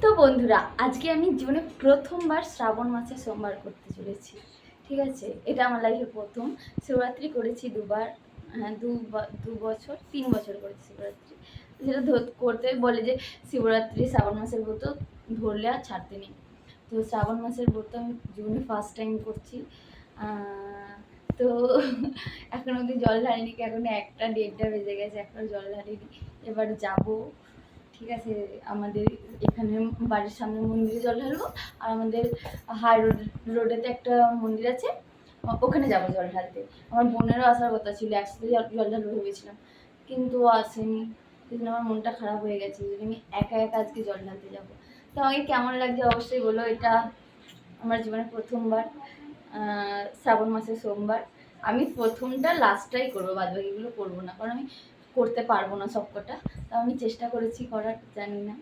তো বন্ধুরা, আজকে আমি জীবনে প্রথমবার শ্রাবণ মাসে সোমবার করতে চলেছি। ঠিক আছে, এটা আমার লাইফে প্রথম। শিবরাত্রি করেছি দুবার, হ্যাঁ, দু বছর 3 বছর করেছি শিবরাত্রি। যেটা করতে বলে যে শিবরাত্রি শ্রাবণ মাসের ব্রত ধরলে আর ছাড়তে নেই। তো শ্রাবণ মাসের ব্রত আমি জীবনে ফার্স্ট টাইম করছি। তো এখন অব্দি জল ঢালিনি, এখন 1টা 1:30টা বেজে গেছে, এখনো জল ঢালিনি। এবার যাবো। ঠিক আছে, আমাদের এখানে বাড়ির সামনে মন্দিরে জল ঢালবো, আর আমাদের হাই রোডেতে একটা মন্দির আছে, ওখানে যাবো জল ঢালতে। আমার বোনেরও আসার কথা ছিল, একসাথে জল ঢালবো ভেবেছিলাম, কিন্তু আসেনি। সেই জন্য আমার মনটা খারাপ হয়ে গেছে, যদি আমি একা একা আজকে জল ঢালতে যাবো। তো আমাকে কেমন লাগছে অবশ্যই বলো। এটা আমার জীবনে প্রথমবার শ্রাবণ মাসের সোমবার। আমি প্রথমটা লাস্টটাই করবো, বাদবাকিগুলো করবো না, কারণ আমি করতে পারবো না সবকটা। তো আমি চেষ্টা করেছি করার, জানি না